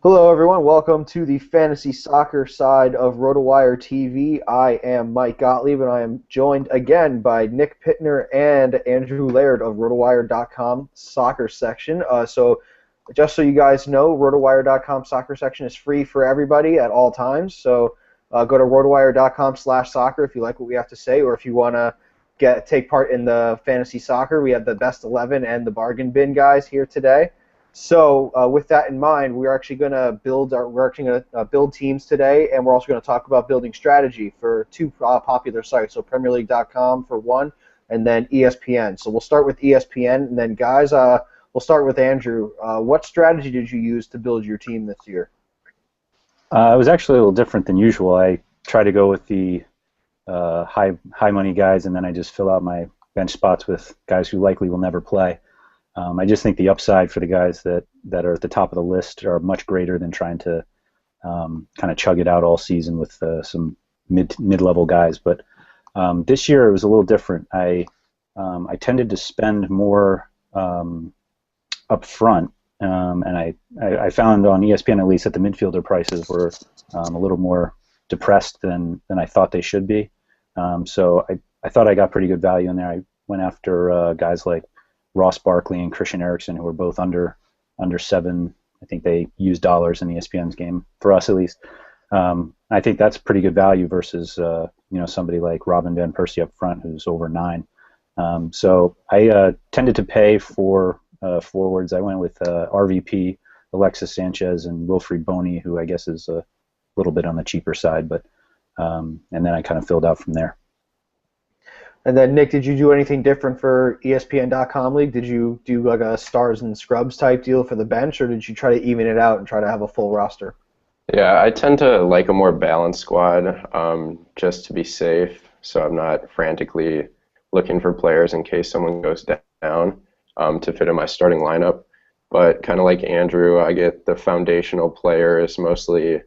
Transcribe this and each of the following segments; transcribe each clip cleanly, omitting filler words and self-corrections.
Hello, everyone. Welcome to the fantasy soccer side of RotoWire TV. I am Mike Gottlieb, and I am joined again by Nick Pitner and Andrew Laird of RotoWire.com soccer section. Just so you guys know, RotoWire.com soccer section is free for everybody at all times. So go to RotoWire.com/soccer if you like what we have to say, or if you want to take part in the fantasy soccer. We have the best 11 and the bargain bin guys here today. So with that in mind, we're actually going to build teams today, and we're also going to talk about building strategy for two popular sites. So PremierLeague.com for one, and then ESPN. So we'll start with ESPN, and then guys, we'll start with Andrew. What strategy did you use to build your team this year? It was actually a little different than usual. I try to go with the high money guys, and then I just fill out my bench spots with guys who likely will never play. I just think the upside for the guys that are at the top of the list are much greater than trying to kind of chug it out all season with some mid-level guys. But this year it was a little different. I tended to spend more up front, and I found on ESPN at least that the midfielder prices were a little more depressed than I thought they should be. So I thought I got pretty good value in there. I went after guys like Ross Barkley and Christian Eriksen, who were both under 7. I think they used dollars in ESPN's game, for us at least. I think that's pretty good value versus somebody like Robin van Persie up front, who's over 9. So I tended to pay for forwards. I went with RVP, Alexis Sanchez, and Wilfried Boney, who I guess is a little bit on the cheaper side, but and then I kind of filled out from there. And then, Nick, did you do anything different for ESPN.com League? Did you do like a stars and scrubs type deal for the bench, or did you try to even it out and try to have a full roster? Yeah, I tend to like a more balanced squad, just to be safe, so I'm not frantically looking for players in case someone goes down to fit in my starting lineup. But kind of like Andrew, I get the foundational players, mostly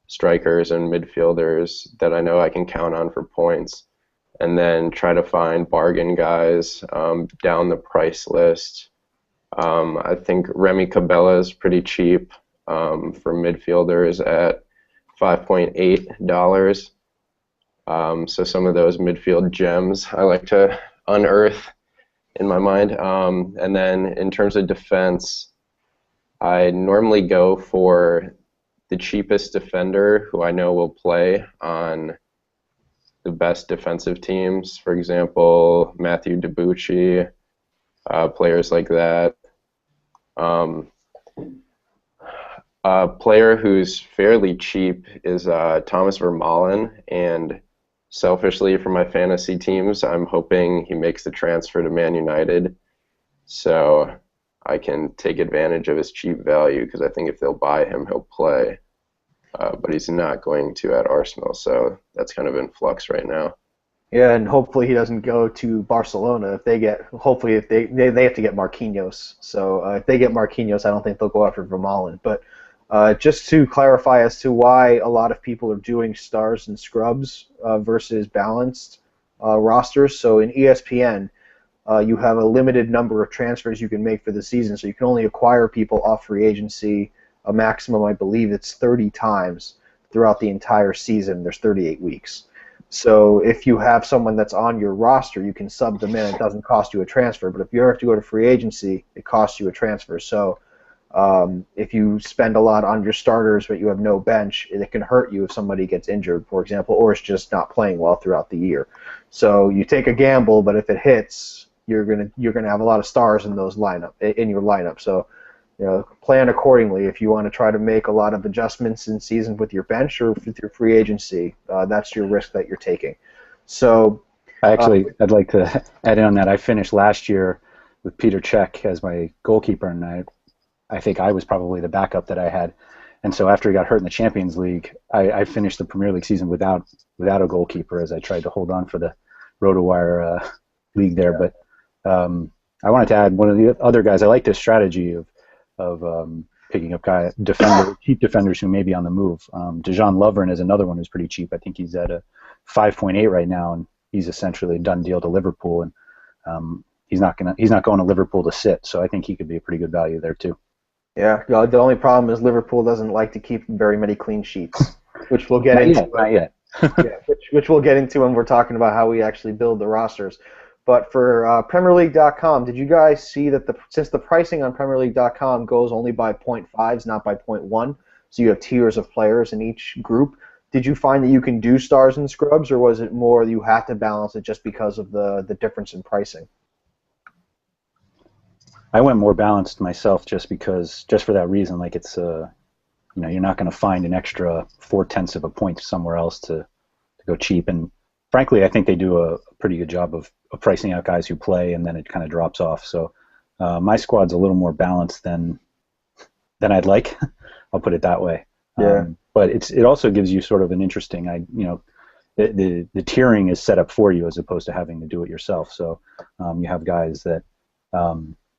strikers and midfielders that I know I can count on for points, and then try to find bargain guys down the price list. I think Remy Cabella is pretty cheap for midfielders at $5.8. So some of those midfield gems I like to unearth in my mind. And then in terms of defense, I normally go for the cheapest defender who I know will play on the best defensive teams. For example, Matthew Debuchy, players like that. A player who's fairly cheap is Thomas Vermaelen, and selfishly for my fantasy teams, I'm hoping he makes the transfer to Man United so I can take advantage of his cheap value, because I think if they'll buy him, he'll play. But he's not going to at Arsenal, so that's kind of in flux right now. Yeah, and hopefully he doesn't go to Barcelona. If they have to get Marquinhos. So if they get Marquinhos, I don't think they'll go after Vermaelen. But just to clarify as to why a lot of people are doing stars and scrubs versus balanced rosters. So in ESPN, you have a limited number of transfers you can make for the season, so you can only acquire people off free agency a maximum, I believe it's 30 times throughout the entire season. There's 38 weeks. So if you have someone that's on your roster, you can sub them in. It doesn't cost you a transfer. But if you have to go to free agency, it costs you a transfer. So if you spend a lot on your starters but you have no bench, it can hurt you if somebody gets injured, for example, or is just not playing well throughout the year. So you take a gamble, but if it hits, you're gonna have a lot of stars in your lineup. So plan accordingly if you want to try to make a lot of adjustments in season with your bench or with your free agency. That's your risk that you're taking. So, I'd like to add in on that. I finished last year with Peter Cech as my goalkeeper, and I think I was probably the backup that I had. And so after he got hurt in the Champions League, I finished the Premier League season without a goalkeeper, as I tried to hold on for the RotoWire league there. But I wanted to add one of the other guys. I like this strategy of picking up cheap defenders who may be on the move. Dejan Lovren is another one who's pretty cheap. I think he's at a 5.8 right now, and he's essentially a done deal to Liverpool. And he's not going to Liverpool to sit, so I think he could be a pretty good value there too. Yeah, the only problem is Liverpool doesn't like to keep very many clean sheets, which we'll get Not into. yet, not yet. Yeah, which we'll get into when we're talking about how we actually build the rosters. But for PremierLeague.com, did you guys see that since the pricing on PremierLeague.com goes only by point fives, not by point one, so you have tiers of players in each group, did you find that you can do stars and scrubs, or was it more you have to balance it just because of the difference in pricing? I went more balanced myself just for that reason. Like it's you're not going to find an extra 0.4 of a point somewhere else to go cheap. And frankly, I think they do a pretty good job of pricing out guys who play, and then it kind of drops off. So my squad's a little more balanced than I'd like. I'll put it that way. Yeah. But it also gives you sort of an interesting, the tiering is set up for you as opposed to having to do it yourself. So you have guys that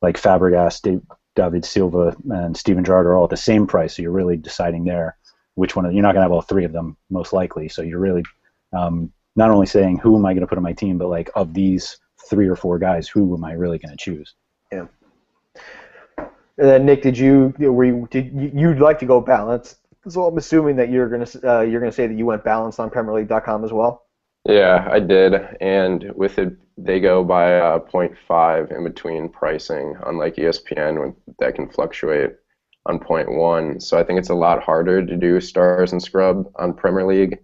like Fabregas, David Silva, and Steven Gerrard are all at the same price. So you're really deciding there which one. You're not going to have all three of them most likely. So you're really not only saying who am I going to put on my team, but like of these 3 or 4 guys, who am I really going to choose? Yeah. And then Nick, you'd like to go balanced? So I'm assuming that you're gonna say that you went balanced on PremierLeague.com as well. Yeah, I did, and with it, they go by point 0.5 in between pricing, unlike ESPN, when that can fluctuate on point 0.1. So I think it's a lot harder to do stars and scrub on Premier League,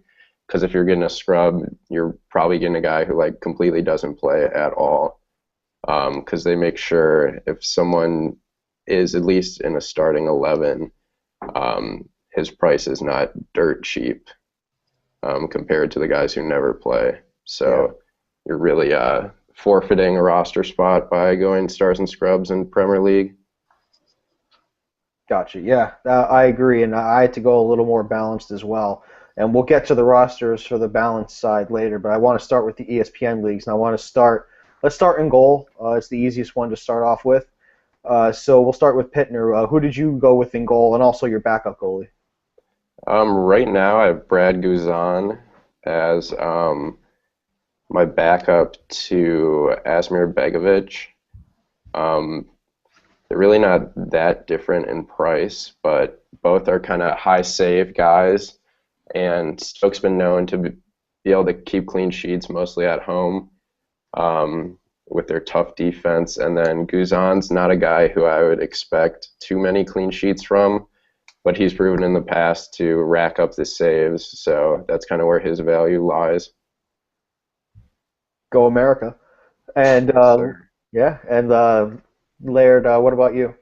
because if you're getting a scrub, you're probably getting a guy who like completely doesn't play at all, because they make sure if someone is at least in a starting 11, his price is not dirt cheap compared to the guys who never play. So you're really forfeiting a roster spot by going stars and scrubs in Premier League. Gotcha. Yeah, I agree, and I had to go a little more balanced as well. And we'll get to the rosters for the balanced side later, but I want to start with the ESPN leagues, and let's start in goal. It's the easiest one to start off with. So we'll start with Pitner. Who did you go with in goal, and also your backup goalie? Right now I have Brad Guzan as my backup to Asmir Begovic. They're really not that different in price, but both are kind of high save guys, and Stoke's been known to be able to keep clean sheets mostly at home with their tough defense. And then Guzan's not a guy who I would expect too many clean sheets from, but he's proven in the past to rack up the saves, so that's kind of where his value lies. Go America. And Laird, what about you?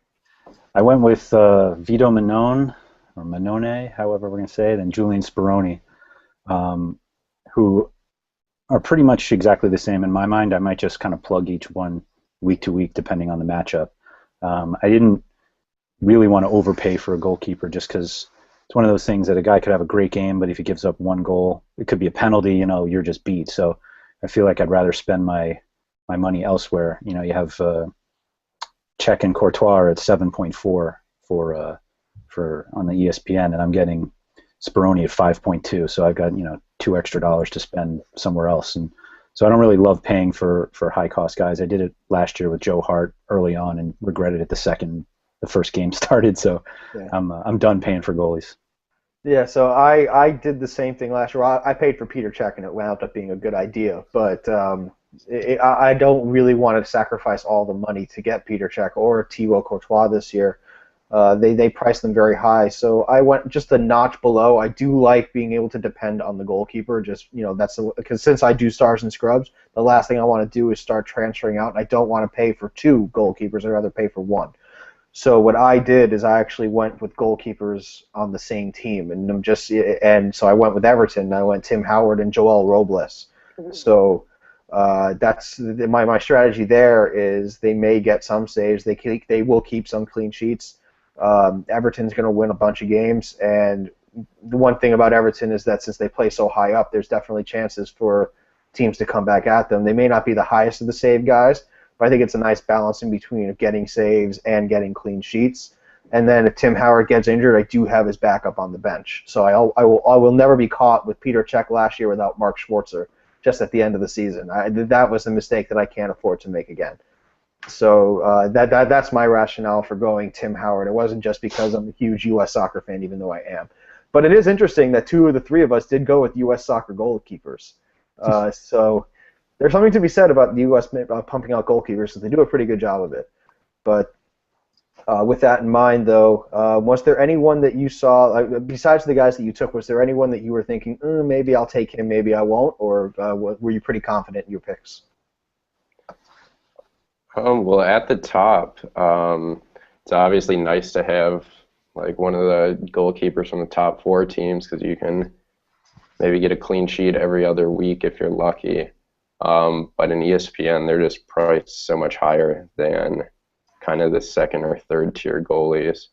I went with Vito Manone, or Manone, however we're going to say it, and Julian Speroni, who are pretty much exactly the same in my mind. I might just kind of plug each one week to week depending on the matchup. I didn't really want to overpay for a goalkeeper just because it's one of those things that a guy could have a great game, but if he gives up one goal, it could be a penalty, you're just beat. So I feel like I'd rather spend my money elsewhere. You have Cech and Courtois at 7.4 for on the ESPN, and I'm getting Speroni at 5.2, so I've got $2 extra to spend somewhere else. And so I don't really love paying for high cost guys. I did it last year with Joe Hart early on and regretted it the first game started. So yeah. I'm done paying for goalies. Yeah, so I did the same thing last year. I paid for Peter Cech, and it wound up being a good idea, but I don't really want to sacrifice all the money to get Peter Cech or Thibaut Courtois this year. They priced them very high, so I went just a notch below. I do like being able to depend on the goalkeeper. Because since I do stars and scrubs, the last thing I want to do is start transferring out. And I don't want to pay for 2 goalkeepers. I'd rather pay for 1. So what I did is I actually went with goalkeepers on the same team, and so I went with Everton. I went Tim Howard and Joel Robles. So that's my strategy. There is they may get some saves. They will keep some clean sheets. Everton's going to win a bunch of games, and the one thing about Everton is that since they play so high up, there's definitely chances for teams to come back at them. They may not be the highest of the save guys, but I think it's a nice balance in between of getting saves and getting clean sheets. And then if Tim Howard gets injured, I do have his backup on the bench. So I will never be caught with Peter Cech last year without Mark Schwarzer just at the end of the season. That was a mistake that I can't afford to make again. So that's my rationale for going Tim Howard. It wasn't just because I'm a huge U.S. soccer fan, even though I am. But it is interesting that 2 of the 3 of us did go with U.S. soccer goalkeepers. So there's something to be said about the U.S. Pumping out goalkeepers, so they do a pretty good job of it. But with that in mind, though, was there anyone that you saw, besides the guys that you took, was there anyone that you were thinking, maybe I'll take him, maybe I won't, or were you pretty confident in your picks? Well, at the top, it's obviously nice to have like one of the goalkeepers from the top 4 teams because you can maybe get a clean sheet every other week if you're lucky. But in ESPN, they're just priced so much higher than kind of the 2nd or 3rd tier goalies.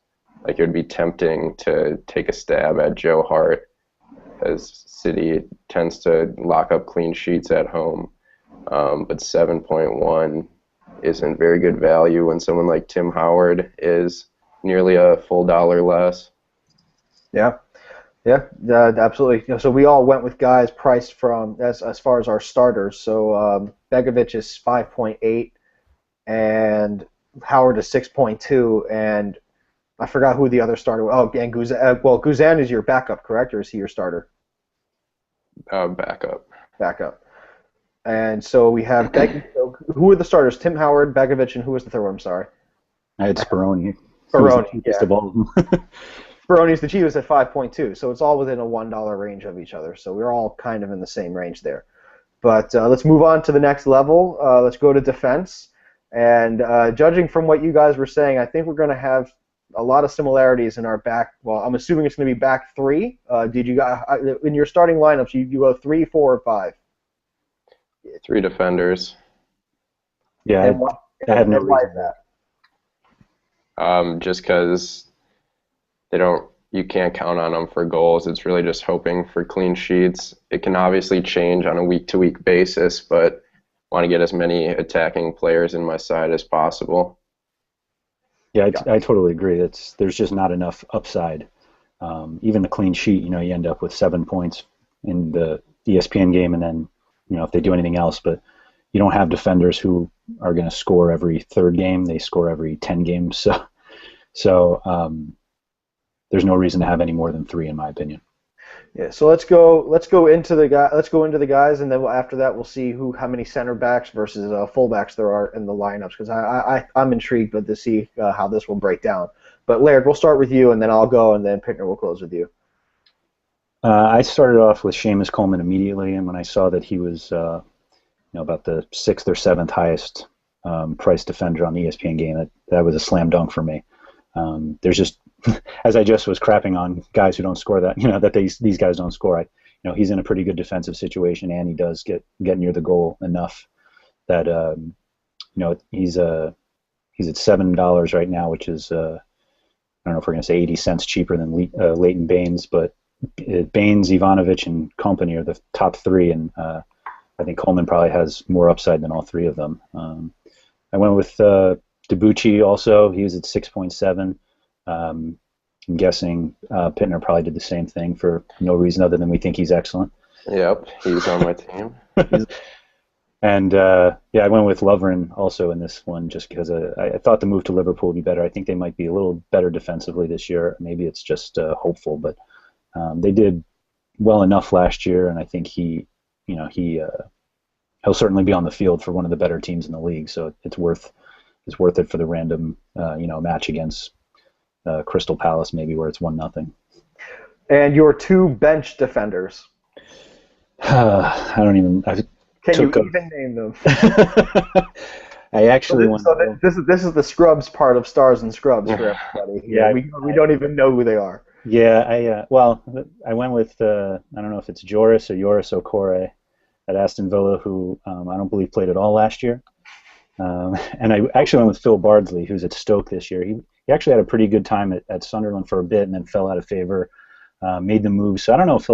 Like it would be tempting to take a stab at Joe Hart, as City tends to lock up clean sheets at home. But 7.1 isn't very good value when someone like Tim Howard is nearly a full dollar less. Yeah, absolutely. So we all went with guys priced from as far as our starters. So Begovic is 5.8, and Howard is 6.2, and I forgot who the other starter was. Oh, and Guzan is your backup, correct, or is he your starter? Backup. Backup. And so we have who are the starters? Tim Howard, Begovic, and who was the third one? I'm sorry. I had Speroni. Speroni, yeah. Of all of them. Speroni's the cheapest at 5.2, so it's all within a $1 range of each other. So we're all kind of in the same range there. But let's move on to the next level. Let's go to defense. And judging from what you guys were saying, I think we're going to have a lot of similarities in our back. Well, I'm assuming it's going to be back 3. Did you guys in your starting lineups? You go 3, 4, or 5? 3 defenders. Yeah, I had no reason. Just because you can't count on them for goals. It's really just hoping for clean sheets. It can obviously change on a week-to-week basis, but I want to get as many attacking players in my side as possible. Yeah, I totally agree. There's just not enough upside. Even the clean sheet, you end up with 7 points in the ESPN game, and then if they do anything else, but you don't have defenders who are going to score every 3rd game. They score every 10 games. So there's no reason to have any more than 3, in my opinion. Yeah. So let's go into the guys, and then after that we'll see how many center backs versus fullbacks there are in the lineups, because I'm intrigued to see how this will break down. But Laird, we'll start with you, and then I'll go, and then Pitner will close with you. I started off with Seamus Coleman immediately, and when I saw that he was about the 6th or 7th highest price defender on the ESPN game, that was a slam dunk for me. There's just, as I just was crapping on guys who don't score that these guys don't score. He's in a pretty good defensive situation, and he does get near the goal enough that he's at $7 right now, which is I don't know if we're going to say 80 cents cheaper than Leighton Baines, but Baines, Ivanovic, and company are the top 3, and I think Coleman probably has more upside than all 3 of them. I went with Debuchy also. He was at 6.7. I'm guessing Pitner probably did the same thing for no reason other than we think he's excellent. Yep, he's on my team. And I went with Lovren also in this one just because I thought the move to Liverpool would be better. I think they might be a little better defensively this year. Maybe it's just hopeful, but they did well enough last year, and I think he'll certainly be on the field for one of the better teams in the league. So it's worth it for the random match against Crystal Palace, maybe where it's 1-0. And your 2 bench defenders. I don't even. Can you even name them? I actually want. So this is the Scrubs part of Stars and Scrubs for everybody. Yeah, we don't even know who they are. Yeah, I went with I don't know if it's Joris Okore at Aston Villa, who I don't believe played at all last year. And I actually went with Phil Bardsley, who's at Stoke this year. He actually had a pretty good time at Sunderland for a bit, and then fell out of favor. Made the move, so I don't know if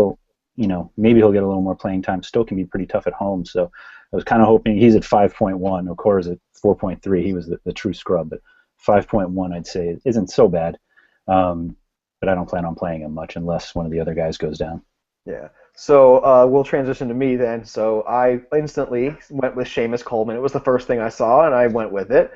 maybe he'll get a little more playing time. Stoke can be pretty tough at home, so I was kind of hoping. He's at 5.1. Okora's at 4.3. He was the true scrub, but 5.1 I'd say isn't so bad. But I don't plan on playing him much unless one of the other guys goes down. Yeah. So we'll transition to me then. So I instantly went with Seamus Coleman. It was the first thing I saw, and I went with it.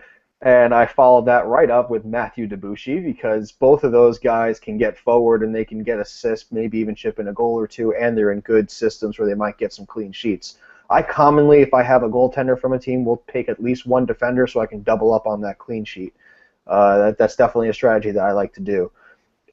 And I followed that right up with Matthew Debuchy because both of those guys can get forward and they can get assists, maybe even chip in a goal or two, and they're in good systems where they might get some clean sheets. I commonly, if I have a goaltender from a team, will take at least one defender so I can double up on that clean sheet. That's definitely a strategy that I like to do.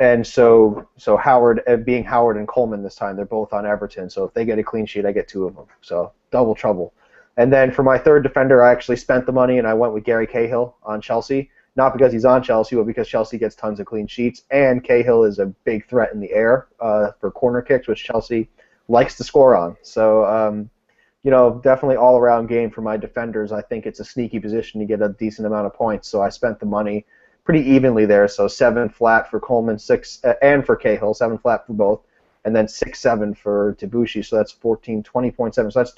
And so Howard, being Howard and Coleman this time, they're both on Everton. So if they get a clean sheet, I get two of them. So double trouble. And then for my third defender, I actually spent the money and I went with Gary Cahill on Chelsea. Not because he's on Chelsea, but because Chelsea gets tons of clean sheets. And Cahill is a big threat in the air for corner kicks, which Chelsea likes to score on. So, definitely all-around game for my defenders. I think it's a sneaky position to get a decent amount of points. So I spent the money pretty evenly there. So 7 flat for Coleman, 6 and for Cahill, 7 flat for both, and then 6-7 for Debuchy. So that's 20.7. So that's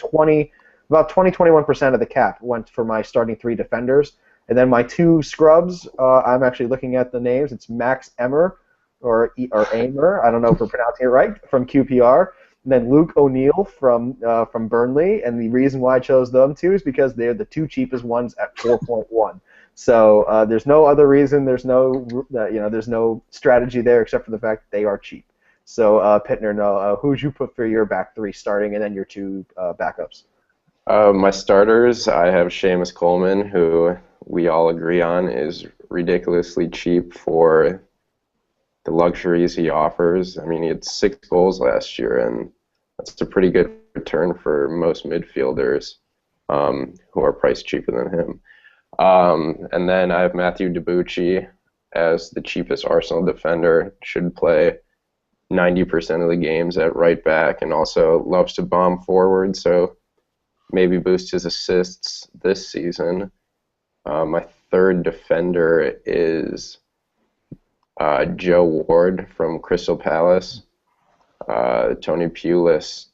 about 21% of the cap went for my starting 3 defenders. And then my 2 scrubs, I'm actually looking at the names. It's Max Emmer, or Amer, I don't know if we're pronouncing it right, from QPR. And then Luke O'Neill from Burnley. And the reason why I chose them 2 is because they're the 2 cheapest ones at 4.1. So there's no other reason. There's no strategy there except for the fact that they are cheap. So Pitner, who'd you put for your back 3 starting, and then your 2 backups? My starters, I have Seamus Coleman, who we all agree on is ridiculously cheap for the luxuries he offers. I mean, he had 6 goals last year, and that's a pretty good return for most midfielders who are priced cheaper than him. And then I have Matthew Debuchy as the cheapest Arsenal defender, should play 90% of the games at right back, and also loves to bomb forward, so maybe boost his assists this season. My third defender is Joe Ward from Crystal Palace. Tony Pulis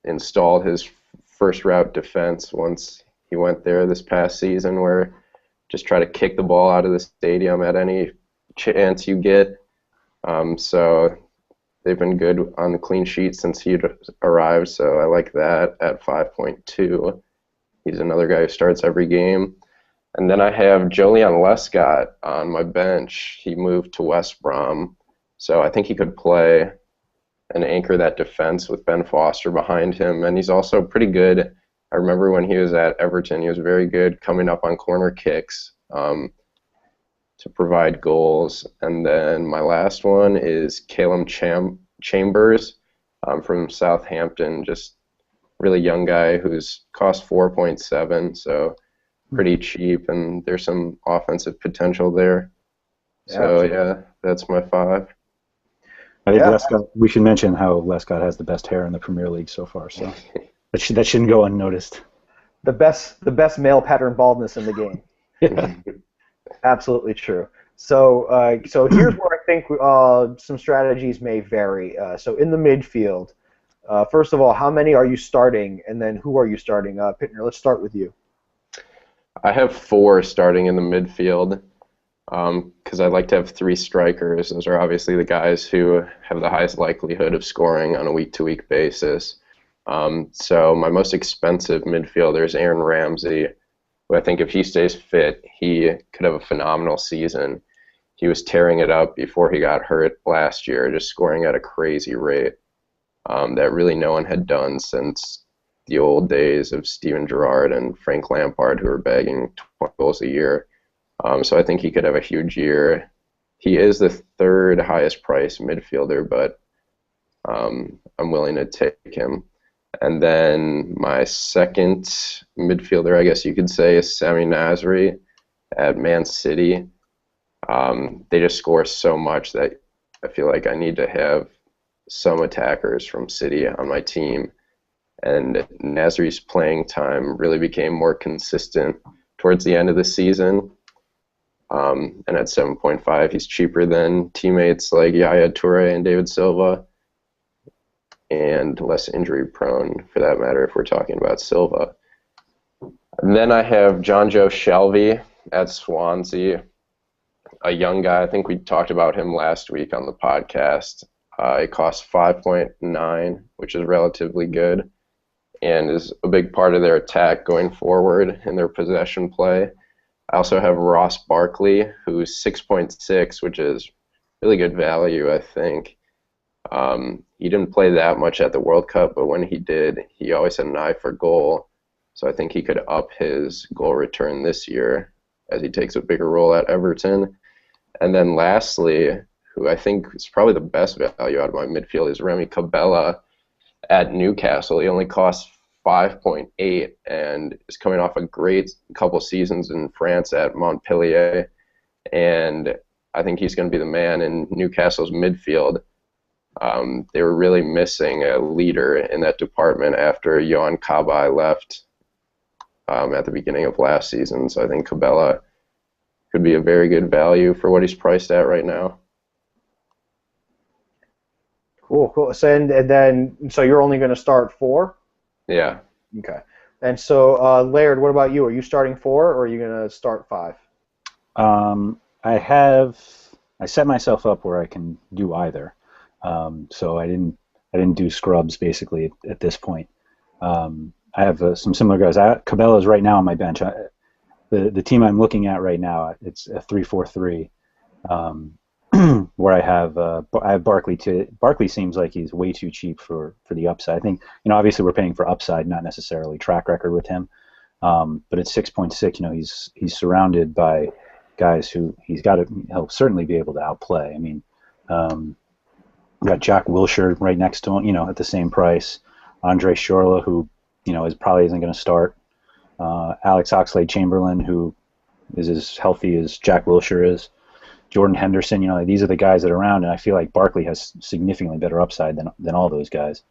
installed his first route defense once he went there this past season, where just try to kick the ball out of the stadium at any chance you get. So they've been good on the clean sheet since he arrived, so I like that at 5.2. He's another guy who starts every game. And then I have Jolyon Lescott on my bench. He moved to West Brom, so I think he could play and anchor that defense with Ben Foster behind him. And he's also pretty good. I remember when he was at Everton, he was very good coming up on corner kicks to provide goals. And then my last one is Calum Chambers from Southampton, just really young guy who's cost 4.7, so pretty cheap, and there's some offensive potential there. So yeah, that's my 5. I think Lescott, we should mention how Lescott has the best hair in the Premier League so far, so that shouldn't go unnoticed. The best male pattern baldness in the game. Yeah. Absolutely true. So here's where I think some strategies may vary. So in the midfield, first of all, how many are you starting, and then who are you starting? Pitner, let's start with you. I have 4 starting in the midfield because I like to have 3 strikers. Those are obviously the guys who have the highest likelihood of scoring on a week-to-week basis. So my most expensive midfielder is Aaron Ramsey, who I think if he stays fit, he could have a phenomenal season. He was tearing it up before he got hurt last year, just scoring at a crazy rate that really no one had done since the old days of Steven Gerrard and Frank Lampard, who were bagging 20 goals a year. So I think he could have a huge year. He is the 3rd highest priced midfielder, but I'm willing to take him. And then my second midfielder, I guess you could say, is Sami Nasri at Man City. They just score so much that I feel like I need to have some attackers from City on my team. And Nasri's playing time really became more consistent towards the end of the season. And at 7.5, he's cheaper than teammates like Yaya Toure and David Silva, and less injury prone, for that matter, if we're talking about Silva. And then I have John Joe Shelby at Swansea, a young guy. I think we talked about him last week on the podcast. It costs 5.9, which is relatively good. and is a big part of their attack going forward in their possession play. I also have Ross Barkley, who's 6.6, which is really good value, I think. He didn't play that much at the World Cup, but when he did, he always had an eye for goal. So I think he could up his goal return this year as he takes a bigger role at Everton. And then lastly, who I think is probably the best value out of my midfield, is Remy Cabella at Newcastle. He only costs 5.8 and is coming off a great couple seasons in France at Montpellier. And I think he's going to be the man in Newcastle's midfield. They were really missing a leader in that department after Johan Cabaye left at the beginning of last season. So I think Cabella could be a very good value for what he's priced at right now. Cool. So so you're only going to start 4? Yeah. Okay. And so Laird, what about you? Are you starting 4 or are you going to start 5? I set myself up where I can do either. So I didn't do scrubs basically at this point. I have some similar guys. Cabella's right now on my bench. The team I'm looking at right now, it's a 3-4-3, where I have Barkley. Barkley seems like he's way too cheap for the upside. I think, obviously we're paying for upside, not necessarily track record with him. But at 6.6, he's surrounded by guys who he'll certainly be able to outplay. I mean, we got Jack Wilshere right next to him, at the same price. Andre Schürrle, who, probably isn't going to start. Alex Oxlade-Chamberlain, who is as healthy as Jack Wilshere is. Jordan Henderson, these are the guys that are around, and I feel like Barkley has significantly better upside than all those guys.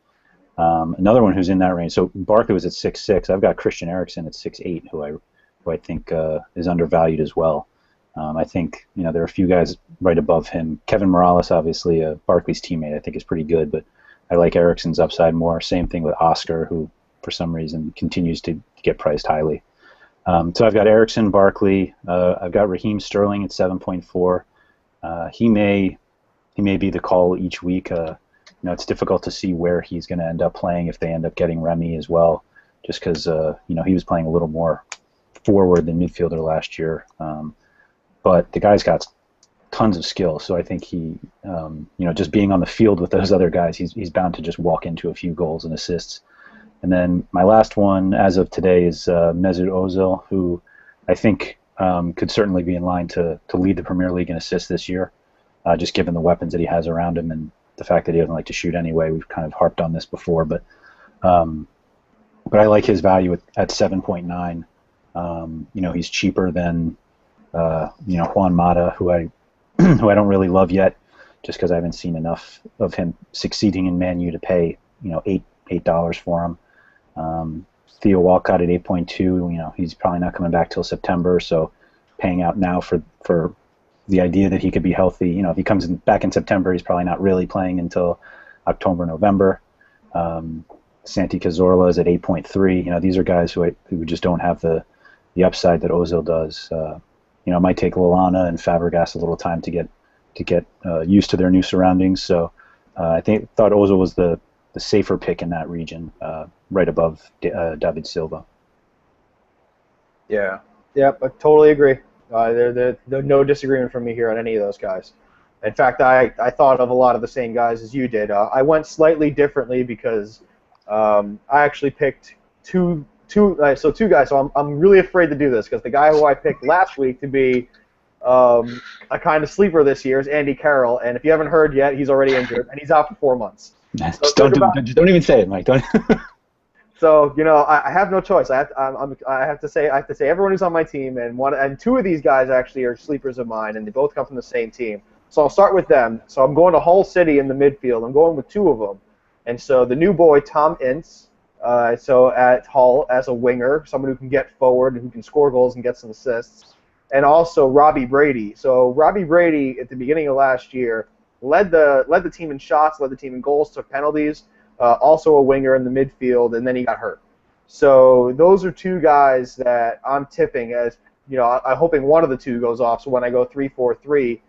Another one who's in that range. So Barkley was at 6'6". I've got Christian Eriksen at 6'8", who I think is undervalued as well. I think there are a few guys right above him. Kevin Morales, obviously, Barkley's teammate, I think is pretty good, but I like Eriksen's upside more. Same thing with Oscar, who for some reason continues to get priced highly. So I've got Eriksen, Barkley. I've got Raheem Sterling at 7.4. He may be the call each week. It's difficult to see where he's going to end up playing if they end up getting Remy as well, just because he was playing a little more forward than midfielder last year. But the guy's got tons of skill, so I think he, just being on the field with those other guys, he's bound to just walk into a few goals and assists. And then my last one, as of today, is Mesut Ozil, who I think could certainly be in line to lead the Premier League in assists this year, just given the weapons that he has around him and the fact that he doesn't like to shoot anyway. We've kind of harped on this before, but I like his value at 7.9. He's cheaper than Juan Mata, who I don't really love yet, just because I haven't seen enough of him succeeding in Man U to pay $8 for him. Theo Walcott at 8.2. He's probably not coming back till September, so paying out now for the idea that he could be healthy. If he comes back in September, he's probably not really playing until October, November. Santi Cazorla is at 8.3. These are guys who just don't have the upside that Ozil does. It might take Lallana and Fabregas a little time to get used to their new surroundings. So I thought Ozil was the safer pick in that region, right above David Silva. Yeah, I totally agree. There's no disagreement from me here on any of those guys. In fact, I thought of a lot of the same guys as you did. I went slightly differently because I actually picked two guys. So I'm really afraid to do this because the guy who I picked last week to be a kind of sleeper this year is Andy Carroll, and if you haven't heard yet, he's already injured and he's out for 4 months. Just don't even say it, Mike. Don't. So I have no choice. I have to say everyone who's on my team, and two of these guys actually are sleepers of mine, and they both come from the same team. So I'll start with them. So I'm going to Hull City in the midfield. I'm going with two of them, and so the new boy Tom Ince. So at Hull as a winger, someone who can get forward and who can score goals and get some assists, and also Robbie Brady. So Robbie Brady at the beginning of last year led the team in shots, led the team in goals, took penalties. Also a winger in the midfield, and then he got hurt. So those are two guys that I'm tipping as, I'm hoping one of the two goes off. So when I go 3-4-3,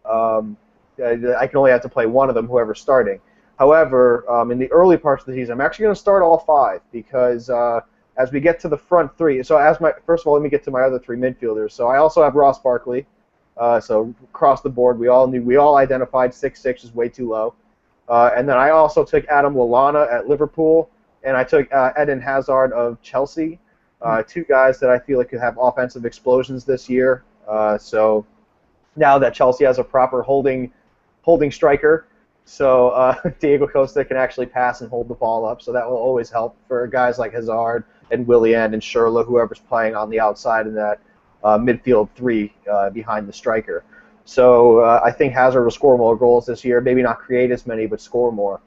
I can only have to play one of them, whoever's starting. However, in the early parts of the season, I'm actually going to start all 5 because as we get to the front 3, so first of all, let me get to my other 3 midfielders. So I also have Ross Barkley. So across the board, we all identified 6'6" is way too low. And then I also took Adam Lallana at Liverpool, and I took Eden Hazard of Chelsea, 2 guys that I feel like could have offensive explosions this year. So now that Chelsea has a proper holding striker, so Diego Costa can actually pass and hold the ball up, so that will always help for guys like Hazard and Willian and Schürrle, whoever's playing on the outside in that midfield 3 behind the striker. So I think Hazard will score more goals this year, maybe not create as many, but score more,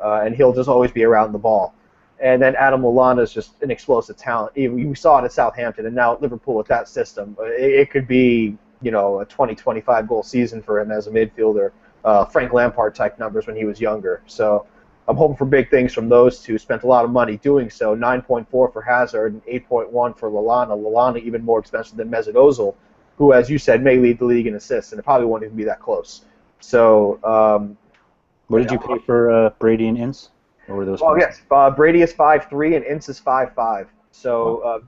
and he'll just always be around the ball. And then Adam Lallana is just an explosive talent. We saw it at Southampton, and now at Liverpool with that system, it could be a 20-25 goal season for him as a midfielder. Frank Lampard type numbers when he was younger. So I'm hoping for big things from those two. Spent a lot of money doing so. 9.4 for Hazard and 8.1 for Lallana. Lallana even more expensive than Mesut Ozil, who, as you said, may lead the league in assists, and it probably won't even be that close. So, what did you pay for Brady and Ince? What were those? Well, yes, Brady is 5'3" and Ince is 5'5". So,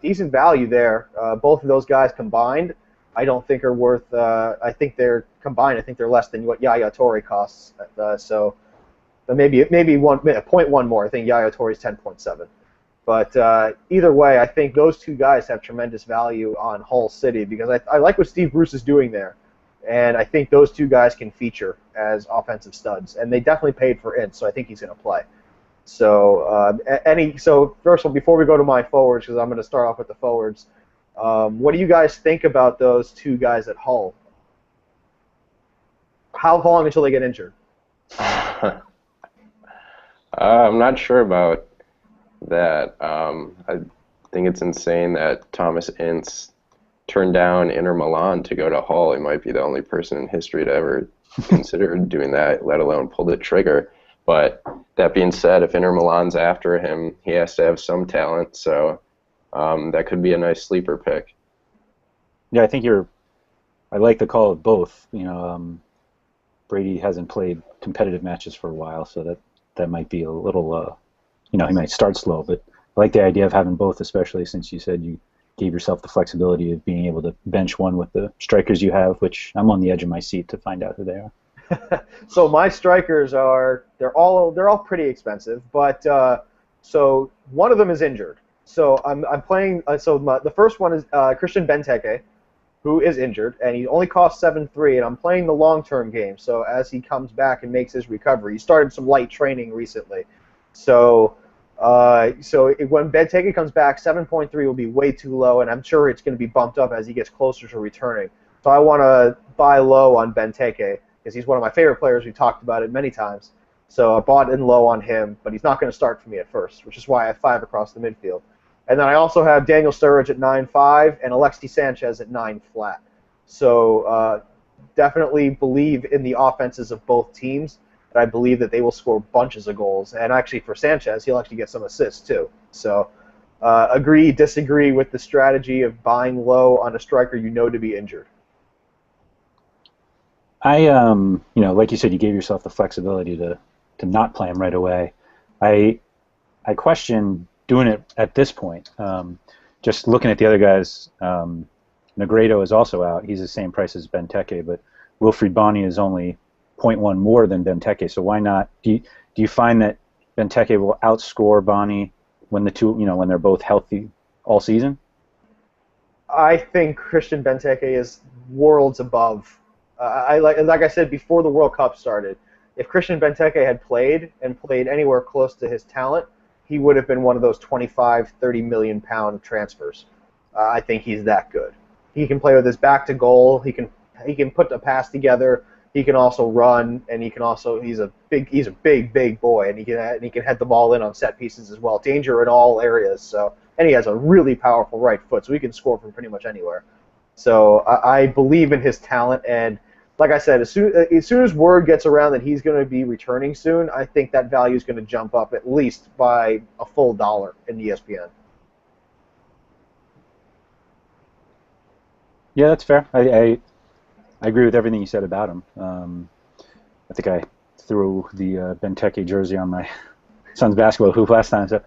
decent value there. Both of those guys combined, I don't think are worth. I think they're combined. I think they're less than what Yaya Toure costs. So maybe 0.1 more. I think Yaya Toure's 10.7. But either way, I think those 2 guys have tremendous value on Hull City because I like what Steve Bruce is doing there, and I think those 2 guys can feature as offensive studs, and they definitely paid for Ince, so I think he's going to play. So so first of all, before we go to my forwards, because I'm going to start off with the forwards. What do you guys think about those 2 guys at Hull? How long until they get injured? I'm not sure about that. I think it's insane that Thomas Ince turned down Inter Milan to go to Hull. He might be the only person in history to ever consider doing that, let alone pull the trigger. But that being said, if Inter Milan's after him, he has to have some talent. So that could be a nice sleeper pick. Yeah, I think I like the call of both. Brady hasn't played competitive matches for a while, so that might be a little, he might start slow. But I like the idea of having both, especially since you said you gave yourself the flexibility of being able to bench one with the strikers you have, which I'm on the edge of my seat to find out who they are. So my strikers they're all pretty expensive, but so one of them is injured. So I'm playing. The first one is Christian Benteke, who is injured, and he only costs 7.3, and I'm playing the long-term game. So as he comes back and makes his recovery, he started some light training recently. So when Benteke comes back, 7.3 will be way too low, and I'm sure it's going to be bumped up as he gets closer to returning. So I want to buy low on Benteke because he's one of my favorite players. We've talked about it many times. So I bought in low on him, but he's not going to start for me at first, which is why I have 5 across the midfield. And then I also have Daniel Sturridge at 9.5 and Alexis Sanchez at 9 flat. So definitely believe in the offenses of both teams, and I believe that they will score bunches of goals. And actually for Sanchez, he'll actually get some assists too. So agree, disagree with the strategy of buying low on a striker you know to be injured. I, like you said, you gave yourself the flexibility to not play him right away. I question doing it at this point. Just looking at the other guys, Negredo is also out. He's the same price as Benteke, but Wilfried Bony is only 0.1 more than Benteke. So why not? Do you find that Benteke will outscore Bony when when they're both healthy all season? I think Christian Benteke is worlds above. Like I said before the World Cup started, if Christian Benteke had played anywhere close to his talent, he would have been one of those 25, 30 million pound transfers. I think he's that good. He can play with his back to goal. He can put the pass together. He can also run, and he's a big boy, and he can head the ball in on set pieces as well. Danger in all areas. So, and he has a really powerful right foot, so he can score from pretty much anywhere. So I believe in his talent, and like I said, as soon as word gets around that he's going to be returning soon, I think that value is going to jump up at least by a full $1 in ESPN. Yeah, that's fair. I agree with everything you said about him. I think threw the Benteke jersey on my son's basketball hoop last time. So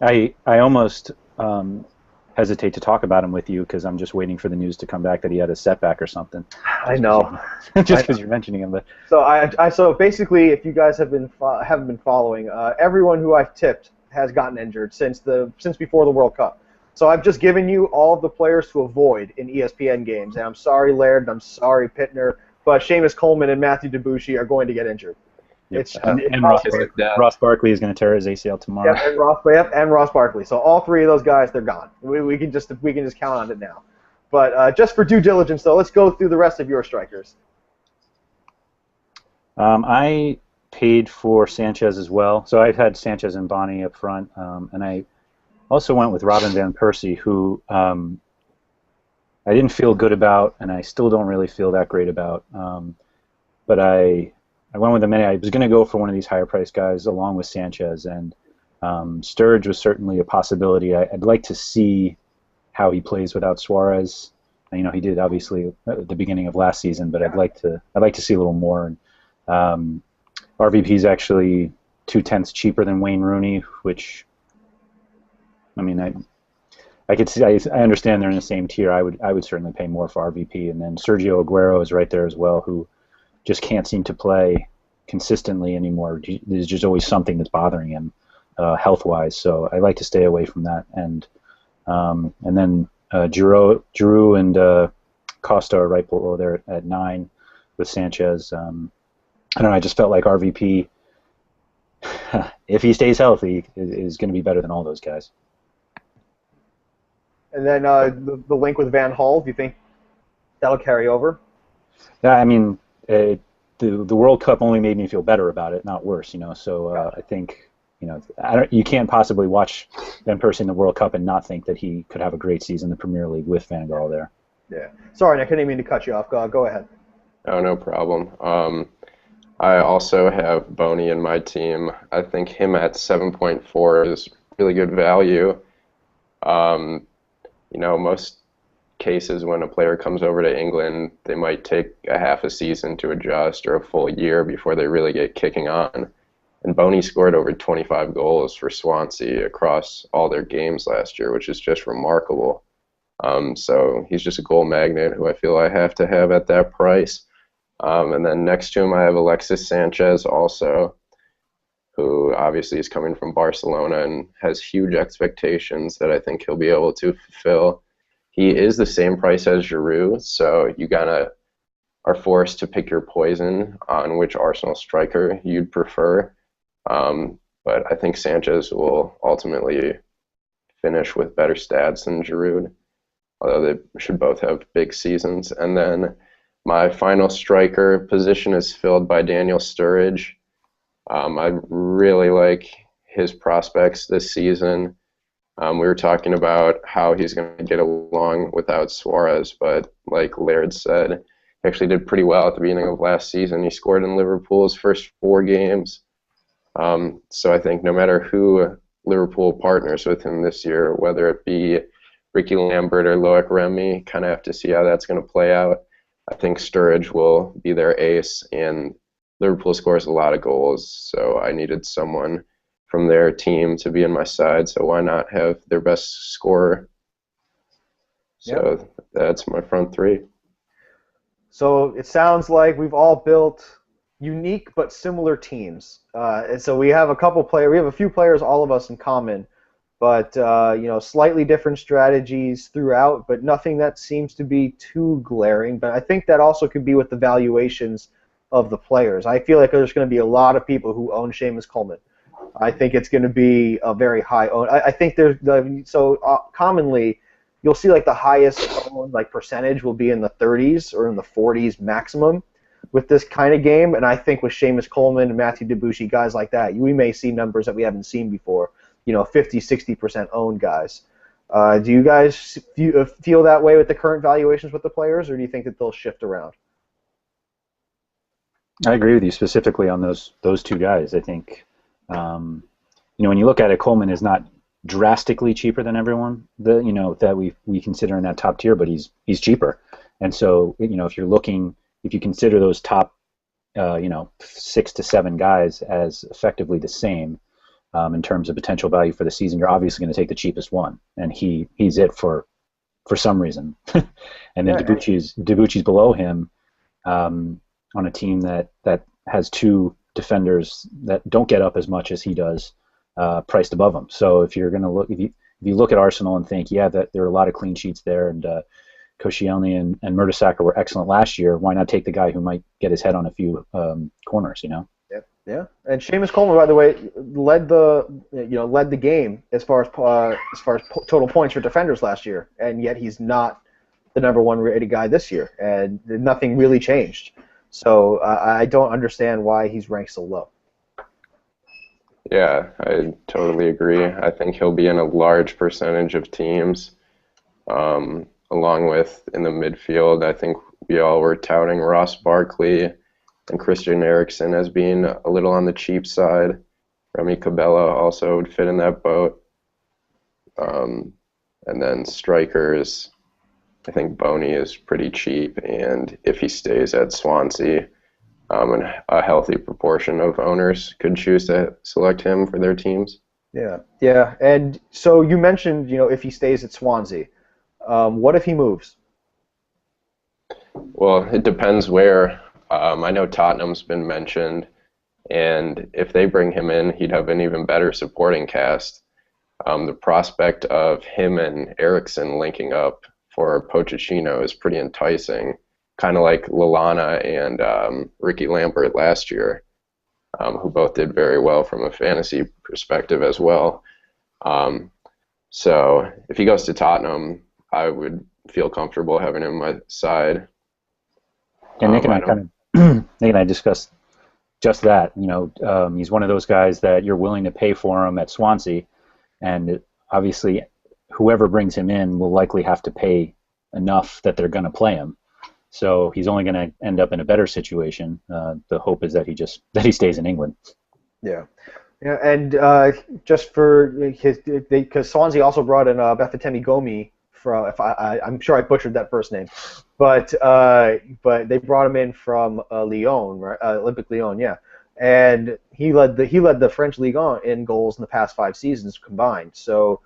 I almost hesitate to talk about him with you because I'm just waiting for the news to come back that he had a setback or something. I know. Just because you're mentioning him, but So basically, if you guys haven't been following, everyone who I've tipped has gotten injured since before the World Cup. So I've just given you all of the players to avoid in ESPN games, and I'm sorry, Laird, and I'm sorry, Pitner, but Seamus Coleman and Matthew Debussy are going to get injured. Yep. And Ross Barkley is going to tear his ACL tomorrow. Yeah, and Ross Barkley. So all three of those guys, they're gone. We can just count on it now. But just for due diligence, though, let's go through the rest of your strikers. I paid for Sanchez as well. So I've had Sanchez and Bonnie up front, and I also went with Robin Van Persie, who I didn't feel good about, and I still don't really feel that great about. But I went with him anyway. I was going to go for one of these higher-priced guys along with Sanchez, and Sturridge was certainly a possibility. I'd like to see how he plays without Suarez. You know, he did obviously at the beginning of last season, but I'd like to see a little more. And RVP is actually 0.2 cheaper than Wayne Rooney, which I mean, I could see. I understand they're in the same tier. I would certainly pay more for RVP, and then Sergio Aguero is right there as well, who just can't seem to play consistently anymore. There's just always something that's bothering him health-wise. So I like to stay away from that. And then Giroud and Costa are right below there at 9 with Sanchez. I don't know. I just felt like RVP, if he stays healthy, is going to be better than all those guys. And then the link with Van Hall, do you think that'll carry over? Yeah, I mean, the World Cup only made me feel better about it, not worse. You know, so I think you can't possibly watch Van Persie in the World Cup and not think that he could have a great season in the Premier League with Van Gaal there. Yeah. Sorry, Nick, I didn't mean to cut you off. Go ahead. Oh, no problem. I also have Boney in my team. I think him at 7.4 is really good value. Most cases when a player comes over to England, they might take a half a season to adjust or a full year before they really get kicking on. And Boney scored over 25 goals for Swansea across all their games last year, which is just remarkable. So he's just a goal magnet who I feel I have to have at that price. And then next to him I have Alexis Sanchez also, who obviously is coming from Barcelona and has huge expectations that I think he'll be able to fulfill. He is the same price as Giroud, so you are forced to pick your poison on which Arsenal striker you'd prefer. But I think Sanchez will ultimately finish with better stats than Giroud, although they should both have big seasons. And then my final striker position is filled by Daniel Sturridge. I really like his prospects this season. We were talking about how he's going to get along without Suarez, but like Laird said, he actually did pretty well at the beginning of last season. He scored in Liverpool's first 4 games. So I think no matter who Liverpool partners with him this year, whether it be Ricky Lambert or Loic Remy, kind of have to see how that's going to play out. I think Sturridge will be their ace, and Liverpool scores a lot of goals, so I needed someone from their team to be in my side, so why not have their best scorer? So That's my front 3. So it sounds like we've all built unique but similar teams. And so we have a few players, all of us in common, but slightly different strategies throughout, but nothing that seems to be too glaring. But I think that also could be with the valuations of the players. I feel like there's going to be a lot of people who own Seamus Coleman. I think it's going to be a very high own. I think commonly you'll see like the highest owned percentage will be in the 30s or in the 40s maximum with this kind of game. And I think with Seamus Coleman and Matthew Debussy, guys like that, we may see numbers that we haven't seen before. 50, 60% owned guys. Do you guys feel that way with the current valuations with the players, or do you think that they'll shift around? I agree with you specifically on those 2 guys. I think, when you look at it, Coleman is not drastically cheaper than everyone that we consider in that top tier, but he's cheaper. And so, if you consider those top 6 to 7 guys as effectively the same in terms of potential value for the season, you're obviously going to take the cheapest one, and he's it for some reason. And then Debuchy's below him on a team that has 2 defenders that don't get up as much as he does, priced above him. So if you're going to look, if you look at Arsenal and think, yeah, that there are a lot of clean sheets there, and Koscielny and Mertesacker were excellent last year, why not take the guy who might get his head on a few corners, Yeah, and Seamus Coleman, by the way, led the game as far as total points for defenders last year, and yet he's not the number 1 rated guy this year, and nothing really changed. So I don't understand why he's ranked so low. Yeah, I totally agree. I think he'll be in a large percentage of teams, along with in the midfield. I think we all were touting Ross Barkley and Christian Eriksen as being a little on the cheap side. Remy Cabella also would fit in that boat. And then strikers, I think Boney is pretty cheap, and if he stays at Swansea, and a healthy proportion of owners could choose to select him for their teams. Yeah. And so you mentioned, if he stays at Swansea, what if he moves? Well, it depends where. I know Tottenham's been mentioned, and if they bring him in, he'd have an even better supporting cast. The prospect of him and Eriksen linking up for Pochettino is pretty enticing, kind of like Lallana and Ricky Lambert last year, who both did very well from a fantasy perspective as well. So if he goes to Tottenham, I would feel comfortable having him on my side. And Nick and I discussed just that. He's one of those guys that you're willing to pay for him at Swansea, and obviously whoever brings him in will likely have to pay enough that they're going to play him. So he's only going to end up in a better situation. The hope is that he stays in England. Yeah, and just for because Swansea also brought in Bafétimbi Gomi from, I'm sure I butchered that first name, but they brought him in from Lyon, right? Olympique Lyon, yeah, and he led the French Ligue 1 in goals in the past 5 seasons combined. So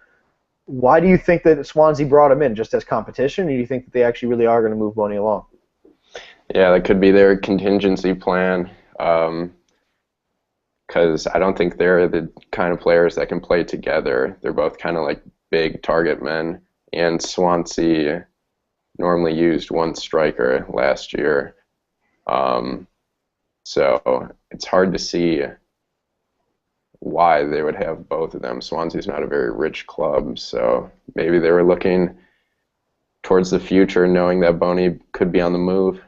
why do you think that Swansea brought him in, just as competition, or do you think that they actually really are going to move Boney along? Yeah, that could be their contingency plan, because I don't think they're the kind of players that can play together. They're both kind of like big target men, and Swansea normally used 1 striker last year. So it's hard to see why they would have both of them. Swansea's not a very rich club, so maybe they were looking towards the future, knowing that Boney could be on the move.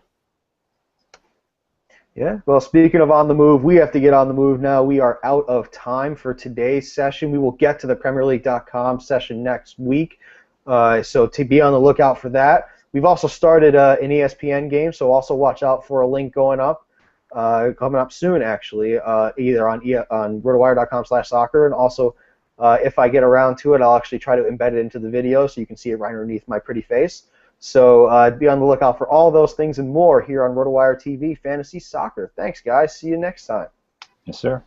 Yeah, well, speaking of on the move, we have to get on the move now. We are out of time for today's session. We will get to the PremierLeague.com session next week, so to be on the lookout for that. We've also started an ESPN game, so also watch out for a link coming up soon, actually, either on RotoWire.com/soccer, and also if I get around to it, I'll actually try to embed it into the video so you can see it right underneath my pretty face. So be on the lookout for all those things and more here on RotoWire TV Fantasy Soccer. Thanks, guys. See you next time. Yes, sir.